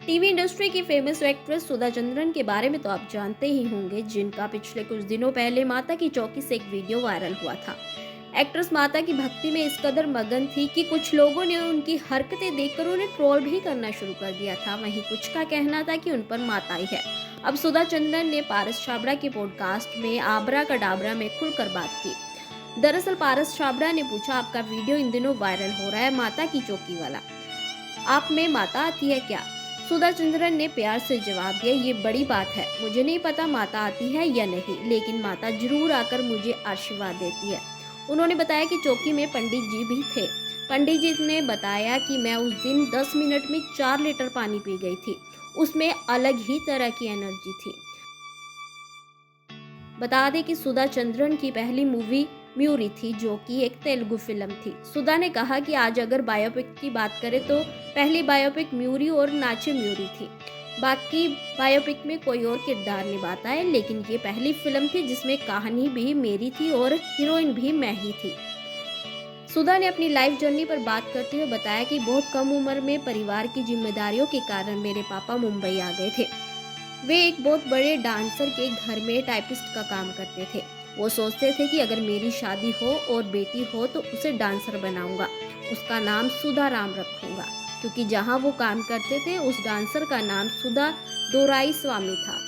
TV industry की famous actress Sudha Chandran के बारे में तो आप जानते ही होंगे, जिनका पिछले कुछ दिनों पहले माता की चौकी से एक वीडियो वायरल हुआ था। एक्ट्रेस माता की भक्ति में इस कदर मगन थी कि कुछ लोगों ने उनकी हरकतें देखकर उन्हें ट्रोल भी करना शुरू कर दिया था। वहीं कुछ का कहना था कि उन पर मात आई है। अब सुधा चंद्रन ने पारस छाबड़ा के पॉडकास्ट में आबरा कडाबरा में खुलकर बात की। दरअसल पारस छाबड़ा ने पूछा, आपका वीडियो इन दिनों वायरल हो रहा है माता की चौकी वाला, आप में माता आती है क्या? सुधा चंद्रन ने प्यार से जवाब दिया, ये बड़ी बात है, मुझे नहीं पता माता आती है या नहीं, लेकिन माता जरूर आकर मुझे आशीर्वाद देती है। उन्होंने बताया कि चौकी में पंडित जी भी थे। पंडित जी ने बताया कि मैं उस दिन 10 मिनट में 4 लीटर पानी पी गई थी। उसमें अलग ही तरह की एनर्जी थी। बता दें कि सुधा चंद्रन की पहली मूवी म्यूरी थी, जो कि एक तेलुगु फिल्म थी। सुधा ने कहा कि आज अगर बायोपिक की बात करें तो पहली बायोपिक म्यूरी और नाचे म्यूरी थी। बाकी बायोपिक में कोई और किरदार निभाता है, लेकिन ये पहली फिल्म थी जिसमें कहानी भी मेरी थी और हीरोइन भी मैं ही थी। सुधा ने अपनी लाइफ जर्नी पर बात करते हुए बताया कि बहुत कम उम्र में परिवार की जिम्मेदारियों के कारण मेरे पापा मुंबई आ गए थे। वे एक बहुत बड़े डांसर के घर में टाइपिस्ट का काम करते थे। वो सोचते थे कि अगर मेरी शादी हो और बेटी हो तो उसे डांसर बनाऊंगा, उसका नाम सुधा राम रखूंगा, क्योंकि जहां वो काम करते थे उस डांसर का नाम सुधा दोराई स्वामी था।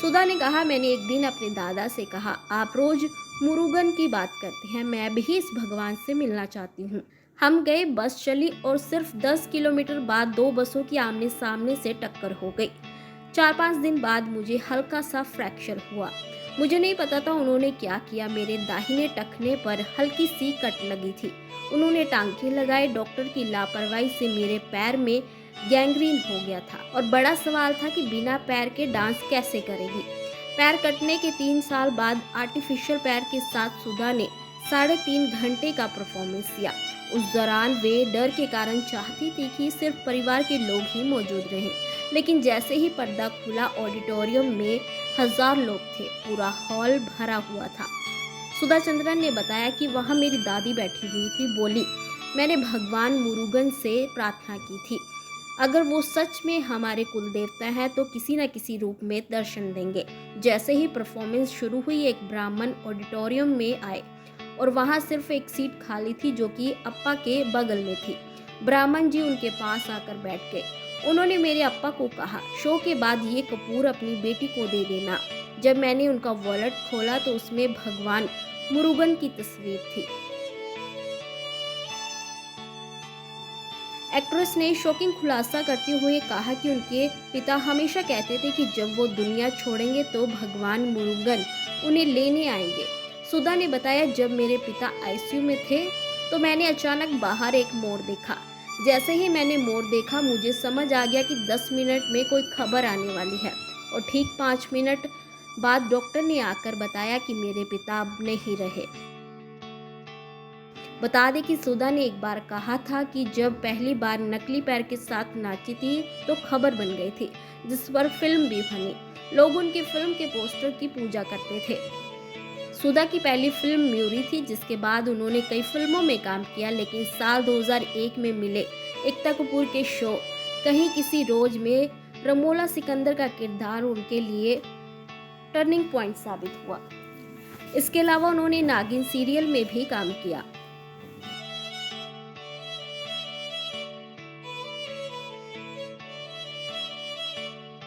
सुधा ने कहा, मैंने एक दिन अपने दादा से कहा, आप रोज मुरुगन की बात करते हैं, मैं भी इस भगवान से मिलना चाहती हूँ। हम गए, बस चली और सिर्फ 10 किलोमीटर बाद 2 बसों की आमने सामने से टक्कर हो गई। 4-5 दिन बाद मुझे हल्का सा फ्रैक्चर हुआ। मुझे नहीं पता था उन्होंने क्या किया। मेरे दाहिने टखने पर हल्की सी कट लगी थी। उन्होंने टांके लगाए। डॉक्टर की लापरवाही से मेरे पैर में गैंग्रीन हो गया था और बड़ा सवाल था कि बिना पैर के डांस कैसे करेगी। पैर कटने के 3 साल बाद आर्टिफिशियल पैर के साथ सुधा ने 3.5 घंटे का परफॉर्मेंस दिया। उस दौरान वे डर के कारण चाहती थी कि सिर्फ परिवार के लोग ही मौजूद रहें, लेकिन जैसे ही पर्दा खुला ऑडिटोरियम में 1000 लोग थे, पूरा हॉल भरा हुआ था। सुधा चंद्रन ने बताया कि वहां मेरी दादी बैठी हुई थी। बोली, मैंने भगवान मुरुगन से प्रार्थना की थी, अगर वो सच में हमारे कुल देवता है तो किसी न किसी रूप में दर्शन देंगे। जैसे ही परफॉर्मेंस शुरू हुई, एक ब्राह्मण ऑडिटोरियम में आए और वहां सिर्फ एक सीट खाली थी जो कि अप्पा के बगल में थी। ब्राह्मण जी उनके पास आकर बैठ गए। उन्होंने मेरे अप्पा को कहा, शो के बाद ये कपूर अपनी बेटी को दे देना। जब मैंने उनका वॉलेट खोला तो उसमें भगवान मुरुगन की तस्वीर थी। एक्ट्रेस ने शॉकिंग खुलासा करते हुए कहा कि उनके पिता हमेशा कहते थे कि जब वो दुनिया छोड़ेंगे तो भगवान मुरुगन उन्हें लेने आएंगे। सुधा ने बताया, जब मेरे पिता आईसीयू में थे तो मैंने अचानक बाहर एक मोड़ देखा। जैसे ही मैंने मोड़ देखा, मुझे समझ आ गया कि 10 मिनट में कोई खबर आने वाली है और ठीक 5 मिनट बाद डॉक्टर ने आकर बताया कि मेरे पिता अब नहीं रहे। बता दें कि सुधा ने एक बार कहा था कि जब पहली बार नकली पैर के साथ नाची थी तो खबर बन गई थी, जिस पर फिल्म भी बनी। लोग उनकी फिल्म के पोस्टर की पूजा करते थे। सुधा की पहली फिल्म म्यूरी थी, जिसके बाद उन्होंने कई फिल्मों में काम किया, लेकिन साल 2001 में मिले एकता कपूर के शो कहीं किसी रोज में रमोला सिकंदर का किरदार उनके लिए टर्निंग पॉइंट साबित हुआ। इसके अलावा उन्होंने नागिन सीरियल में भी काम किया।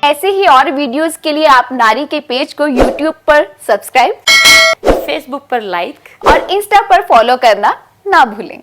ऐसे ही और वीडियोस के लिए आप नारी के पेज को YouTube पर सब्सक्राइब, फेसबुक पर लाइक और इंस्टा पर फॉलो करना ना भूलें।